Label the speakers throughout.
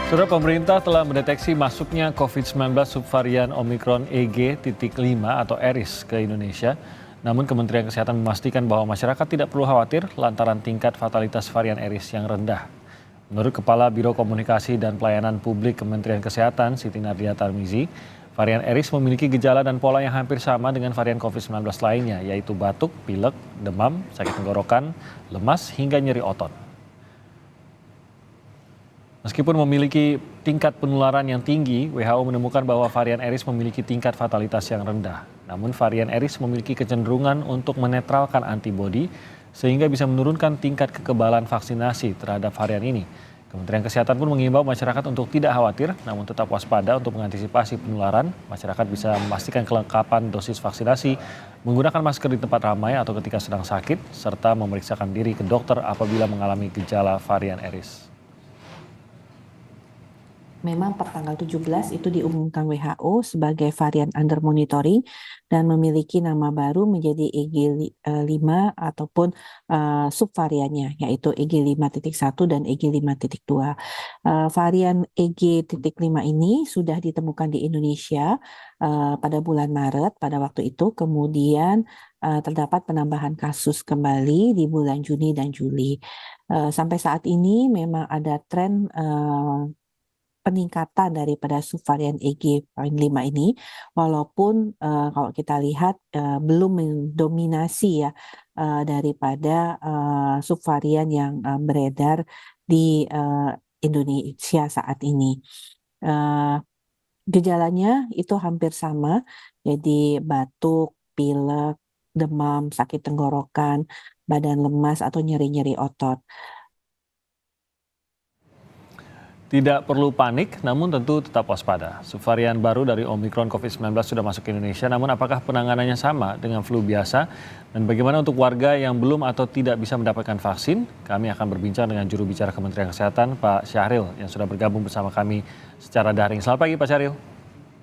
Speaker 1: Saudara, pemerintah telah mendeteksi masuknya COVID-19 subvarian Omicron EG.5 atau ERIS ke Indonesia. Namun Kementerian Kesehatan memastikan bahwa masyarakat tidak perlu khawatir lantaran tingkat fatalitas varian ERIS yang rendah. Menurut Kepala Biro Komunikasi dan Pelayanan Publik Kementerian Kesehatan, Siti Nadia Tarmizi, varian ERIS memiliki gejala dan pola yang hampir sama dengan varian COVID-19 lainnya, yaitu batuk, pilek, demam, sakit tenggorokan, lemas, hingga nyeri otot. Meskipun memiliki tingkat penularan yang tinggi, WHO menemukan bahwa varian ERIS memiliki tingkat fatalitas yang rendah. Namun varian ERIS memiliki kecenderungan untuk menetralkan antibodi sehingga bisa menurunkan tingkat kekebalan vaksinasi terhadap varian ini. Kementerian Kesehatan pun mengimbau masyarakat untuk tidak khawatir, namun tetap waspada untuk mengantisipasi penularan. Masyarakat bisa memastikan kelengkapan dosis vaksinasi, menggunakan masker di tempat ramai atau ketika sedang sakit, serta memeriksakan diri ke dokter apabila mengalami gejala varian ERIS.
Speaker 2: Memang per tanggal 17 itu diumumkan WHO sebagai varian under monitoring dan memiliki nama baru menjadi EG5 ataupun subvariannya, yaitu EG5.1 dan EG5.2. Varian EG.5 ini sudah ditemukan di Indonesia pada bulan Maret pada waktu itu, kemudian terdapat penambahan kasus kembali di bulan Juni dan Juli. Sampai saat ini memang ada tren peningkatan daripada subvarian EG.5 ini, walaupun kalau kita lihat belum mendominasi ya daripada subvarian yang beredar di Indonesia saat ini. Gejalanya itu hampir sama, jadi batuk, pilek, demam, sakit tenggorokan, badan lemas atau nyeri-nyeri otot.
Speaker 1: Tidak perlu panik, namun tentu tetap waspada. Subvarian baru dari Omicron COVID-19 sudah masuk ke Indonesia, namun apakah penanganannya sama dengan flu biasa? Dan bagaimana untuk warga yang belum atau tidak bisa mendapatkan vaksin? Kami akan berbincang dengan juru bicara Kementerian Kesehatan, Pak Syahril, yang sudah bergabung bersama kami secara daring. Selamat pagi, Pak Syahril.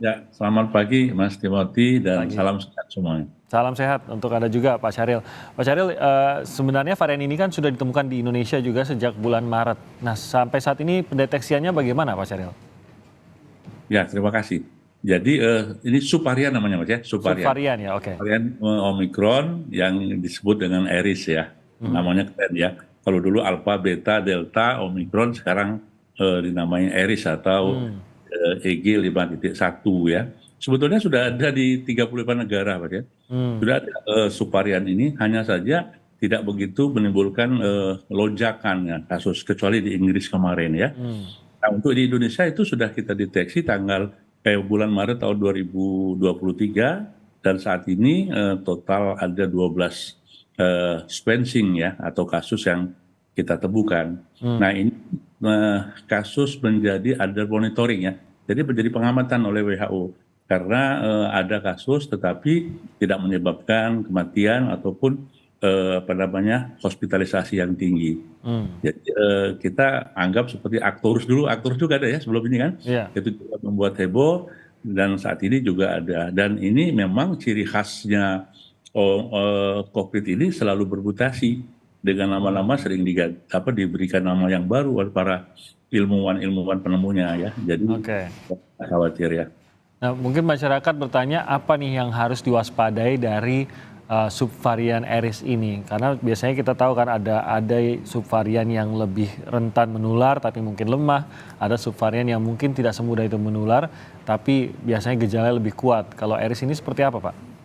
Speaker 3: Ya, selamat pagi Mas Timothy dan salam sehat semuanya.
Speaker 1: Salam sehat untuk Anda juga, Pak Syahril. Pak Syahril, sebenarnya varian ini kan sudah ditemukan di Indonesia juga sejak bulan Maret. Nah, sampai saat ini pendeteksiannya bagaimana, Pak Syahril?
Speaker 3: Ya, terima kasih. Jadi ini subvarian namanya, Mas ya, subvarian.
Speaker 1: Subvarian ya, oke.
Speaker 3: Varian Omicron yang disebut dengan ERIS ya, namanya keren ya. Kalau dulu Alpha, Beta, Delta, Omicron, sekarang dinamai ERIS atau EG5.1 ya. Sebetulnya sudah ada di 35 negara, Pak ya. Sudah ada subvarian ini, hanya saja tidak begitu menimbulkan lonjakan ya, kasus, kecuali di Inggris kemarin ya. Nah, untuk di Indonesia itu sudah kita deteksi bulan Maret tahun 2023 dan saat ini total ada 12 sequencing ya atau kasus yang kita temukan. Nah, ini kasus menjadi under monitoring ya. Jadi menjadi pengamatan oleh WHO karena ada kasus tetapi tidak menyebabkan kematian ataupun hospitalisasi yang tinggi. Jadi kita anggap seperti Actorus dulu, Actorus juga ada ya sebelum ini kan, itu juga membuat heboh dan saat ini juga ada. Dan ini memang ciri khasnya COVID ini selalu bermutasi dengan nama-nama sering diberikan nama yang baru oleh para ilmuwan penemunya ya. Jadi khawatir ya.
Speaker 1: Nah, mungkin masyarakat bertanya apa nih yang harus diwaspadai dari subvarian ERIS ini, karena biasanya kita tahu kan ada subvarian yang lebih rentan menular tapi mungkin lemah, ada subvarian yang mungkin tidak semudah itu menular tapi biasanya gejalanya lebih kuat. Kalau ERIS ini seperti apa, Pak?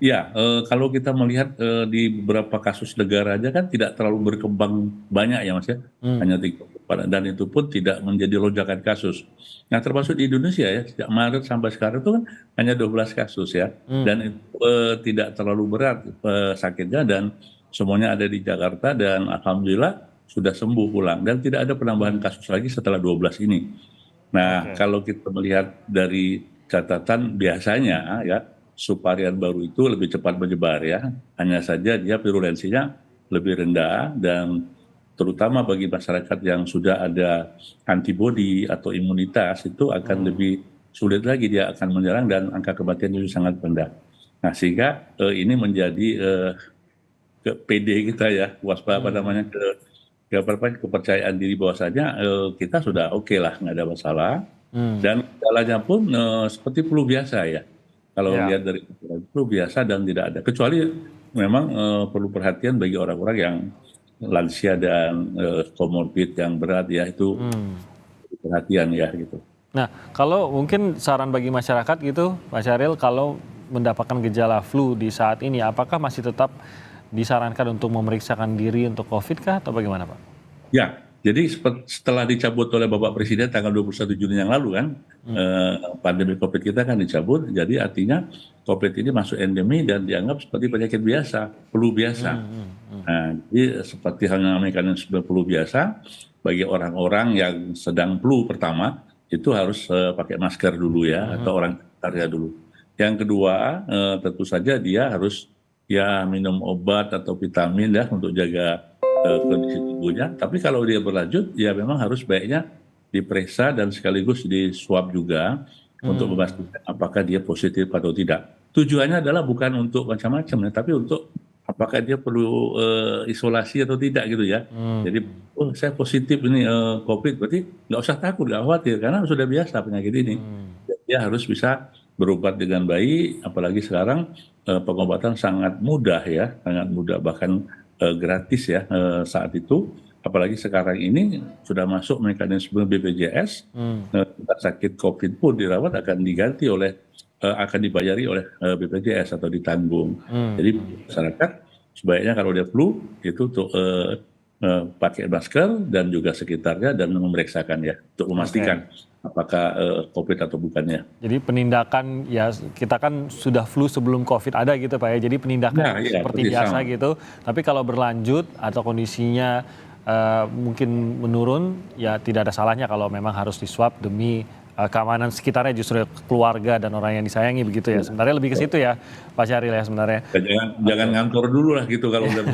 Speaker 3: Ya, kalau kita melihat di beberapa kasus negara aja kan tidak terlalu berkembang banyak ya Mas ya, hanya 3 dan itu pun tidak menjadi lonjakan kasus. Nah termasuk di Indonesia ya, sejak Maret sampai sekarang itu kan hanya 12 kasus ya, dan itu tidak terlalu berat sakitnya dan semuanya ada di Jakarta dan alhamdulillah sudah sembuh pulang dan tidak ada penambahan kasus lagi setelah 12 ini. Nah kalau kita melihat dari catatan biasanya ya, subvarian baru itu lebih cepat menyebar ya, hanya saja dia virulensinya lebih rendah dan terutama bagi masyarakat yang sudah ada antibodi atau imunitas itu akan lebih sulit lagi dia akan menyerang dan angka kematian itu sangat rendah. Nah sehingga ini menjadi PD kita ya, waspada namanya kepercayaan diri bahwasanya kita sudah oke lah, nggak ada masalah. Dan gejalanya pun seperti flu biasa ya. Kalau
Speaker 1: Ya.
Speaker 3: lihat dari flu biasa dan tidak ada, kecuali memang perlu perhatian bagi orang-orang yang lansia dan komorbid yang berat ya, itu perlu perhatian ya gitu.
Speaker 1: Nah, kalau mungkin saran bagi masyarakat gitu, Pak Syahril, kalau mendapatkan gejala flu di saat ini, apakah masih tetap disarankan untuk memeriksakan diri untuk COVID kah atau bagaimana, Pak?
Speaker 3: Ya, jadi setelah dicabut oleh Bapak Presiden tanggal 21 Juni yang lalu kan, pandemi COVID kita kan dicabut, jadi artinya COVID ini masuk endemi dan dianggap seperti penyakit biasa, flu biasa. Nah, jadi seperti halnya mekanisme flu biasa, bagi orang-orang yang sedang flu pertama, itu harus pakai masker dulu ya, atau orang sekitarnya dulu. Yang kedua, tentu saja dia harus ya minum obat atau vitamin ya untuk jaga kondisi tubuhnya. Tapi kalau dia berlanjut, ya memang harus baiknya diperiksa dan sekaligus di swab juga untuk memastikan apakah dia positif atau tidak. Tujuannya adalah bukan untuk macam-macam ya, tapi untuk apakah dia perlu isolasi atau tidak gitu ya. Jadi, oh saya positif ini COVID, berarti nggak usah takut, nggak khawatir karena sudah biasa penyakit ini. Dia harus bisa berobat dengan baik, apalagi sekarang pengobatan sangat mudah ya, sangat mudah bahkan gratis ya saat itu. Apalagi sekarang ini sudah masuk mekanisme BPJS, kita sakit COVID pun dirawat akan diganti oleh akan dibayari oleh BPJS atau ditanggung. Jadi masyarakat sebaiknya kalau dia flu itu untuk pakai masker dan juga sekitarnya dan memeriksakan ya untuk memastikan apakah COVID atau bukannya.
Speaker 1: Jadi penindakan ya kita kan sudah flu sebelum COVID ada gitu Pak ya. Jadi penindakan
Speaker 3: Nah, iya,
Speaker 1: seperti
Speaker 3: persis
Speaker 1: biasa
Speaker 3: sama.
Speaker 1: gitu. Tapi kalau berlanjut atau kondisinya mungkin menurun ya tidak ada salahnya kalau memang harus diswab demi keamanan sekitarnya justru keluarga dan orang yang disayangi begitu ya. Sebenarnya lebih ke situ ya Pak Syahril ya sebenarnya.
Speaker 3: Jangan ngantor dulu lah gitu kalau udah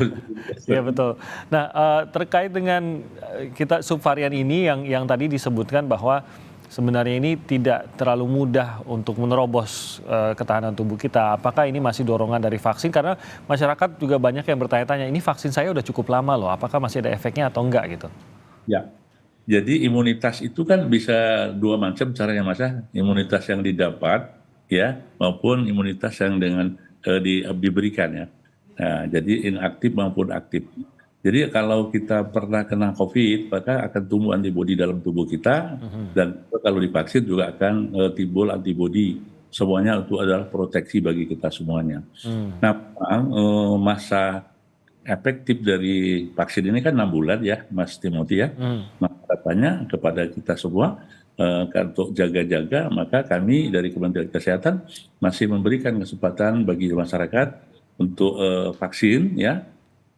Speaker 1: Iya betul. Nah terkait dengan kita subvarian ini yang tadi disebutkan bahwa sebenarnya ini tidak terlalu mudah untuk menerobos ketahanan tubuh kita. Apakah ini masih dorongan dari vaksin? Karena masyarakat juga banyak yang bertanya-tanya, ini vaksin saya udah cukup lama loh, apakah masih ada efeknya atau enggak gitu?
Speaker 3: Ya, jadi imunitas itu kan bisa dua macam caranya Mas ya. Imunitas yang didapat ya maupun imunitas yang dengan diberikan ya. Nah, jadi inaktif maupun aktif. Jadi kalau kita pernah kena COVID, maka akan tumbuh antibodi dalam tubuh kita dan kalau divaksin juga akan timbul antibodi. Semuanya itu adalah proteksi bagi kita semuanya. Nah, memang, masa efektif dari vaksin ini kan 6 bulan ya, Mas Timothy ya. Maka katanya kepada kita semua untuk jaga-jaga, maka kami dari Kementerian Kesehatan masih memberikan kesempatan bagi masyarakat untuk vaksin ya,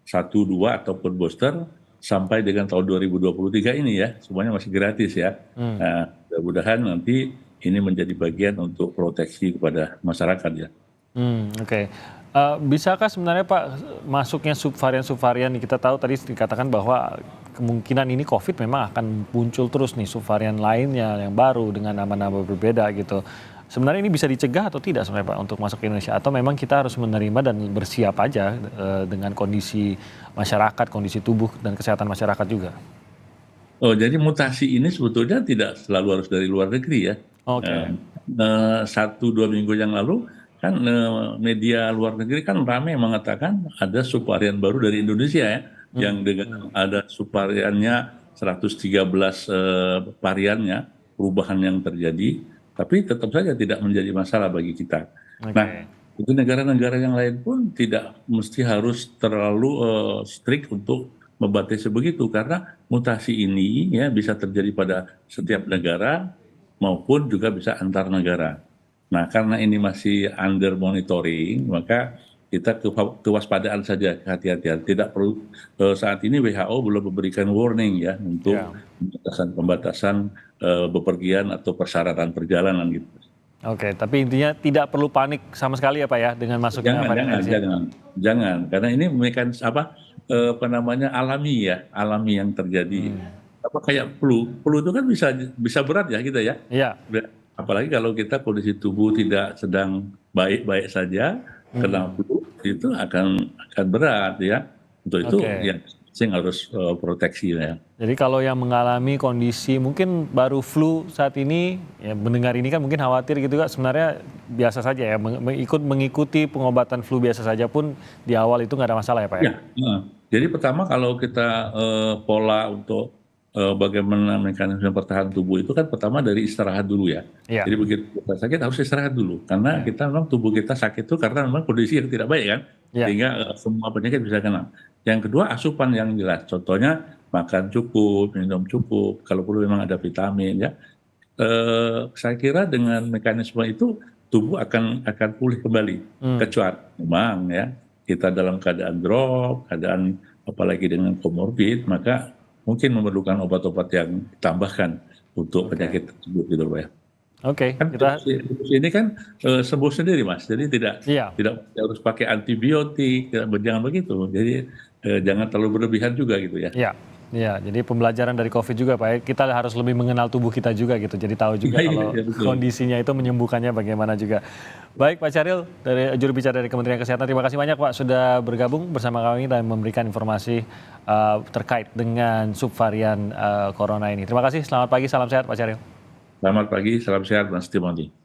Speaker 3: 1, 2 ataupun booster sampai dengan tahun 2023 ini ya, semuanya masih gratis ya. Nah, mudah-mudahan nanti ini menjadi bagian untuk proteksi kepada masyarakat ya.
Speaker 1: Oke. Bisakah sebenarnya Pak masuknya subvarian-subvarian, kita tahu tadi dikatakan bahwa kemungkinan ini COVID memang akan muncul terus nih subvarian lainnya yang baru dengan nama-nama berbeda gitu. Sebenarnya ini bisa dicegah atau tidak sebenarnya Pak untuk masuk ke Indonesia? Atau memang kita harus menerima dan bersiap aja dengan kondisi masyarakat, kondisi tubuh dan kesehatan masyarakat juga?
Speaker 3: Oh, jadi mutasi ini sebetulnya tidak selalu harus dari luar negeri ya.
Speaker 1: Oke.
Speaker 3: 1-2 minggu yang lalu kan media luar negeri kan ramai mengatakan ada subvarian baru dari Indonesia ya, yang dengan ada subvariannya 113 variannya, perubahan yang terjadi. Tapi tetap saja tidak menjadi masalah bagi kita. Nah, itu negara-negara yang lain pun tidak mesti harus terlalu strict untuk membatasi begitu, karena mutasi ini ya bisa terjadi pada setiap negara maupun juga bisa antar negara. Nah, karena ini masih under monitoring, maka kita kewaspadaan saja, kehati-hatian. Tidak perlu saat ini WHO belum memberikan warning ya untuk pembatasan bepergian atau persyaratan perjalanan gitu.
Speaker 1: Oke, tapi intinya tidak perlu panik sama sekali ya Pak ya dengan masuknya varian Aedes.
Speaker 3: Jangan, karena ini apa namanya alami yang terjadi. Apa kayak flu itu kan bisa berat ya kita ya.
Speaker 1: Iya.
Speaker 3: Apalagi kalau kita kondisi tubuh tidak sedang baik-baik saja, kena flu itu akan berat ya. Untuk itu ya masing-masing harus proteksi ya.
Speaker 1: Jadi kalau yang mengalami kondisi mungkin baru flu saat ini, ya mendengar ini kan mungkin khawatir gitu Kak, sebenarnya biasa saja ya, mengikuti pengobatan flu biasa saja pun di awal itu nggak ada masalah ya Pak ya?
Speaker 3: Jadi pertama kalau kita pola untuk bagaimana mekanisme pertahanan tubuh itu kan pertama dari istirahat dulu ya.
Speaker 1: Iya.
Speaker 3: Jadi begitu kita sakit harus istirahat dulu, karena kita memang tubuh kita sakit itu karena memang kondisi yang tidak baik kan,
Speaker 1: Iya.
Speaker 3: sehingga semua penyakit bisa kena. Yang kedua asupan yang jelas, contohnya makan cukup, minum cukup, kalau perlu memang ada vitamin ya. Saya kira dengan mekanisme itu tubuh akan pulih kembali, kecuali memang ya kita dalam keadaan drop, keadaan apalagi dengan komorbid, maka mungkin memerlukan obat-obat yang ditambahkan untuk penyakit tersebut gitu Pak ya.
Speaker 1: Oke,
Speaker 3: Kan
Speaker 1: kita
Speaker 3: virus ini kan sembuh sendiri Mas, jadi tidak
Speaker 1: iya.
Speaker 3: harus pakai antibiotik, jangan begitu. Jadi jangan terlalu berlebihan juga gitu ya.
Speaker 1: Iya, iya. Jadi pembelajaran dari COVID juga Pak, ya, kita harus lebih mengenal tubuh kita juga gitu. Jadi tahu juga
Speaker 3: Iya,
Speaker 1: kalau
Speaker 3: iya, betul.
Speaker 1: kondisinya itu menyembuhkannya bagaimana juga. Baik Pak Syahril, dari juru bicara dari Kementerian Kesehatan, terima kasih banyak Pak sudah bergabung bersama kami dan memberikan informasi terkait dengan subvarian corona ini. Terima kasih, selamat pagi, salam sehat Pak Syahril.
Speaker 3: Selamat pagi, salam sehat Mas Timothy.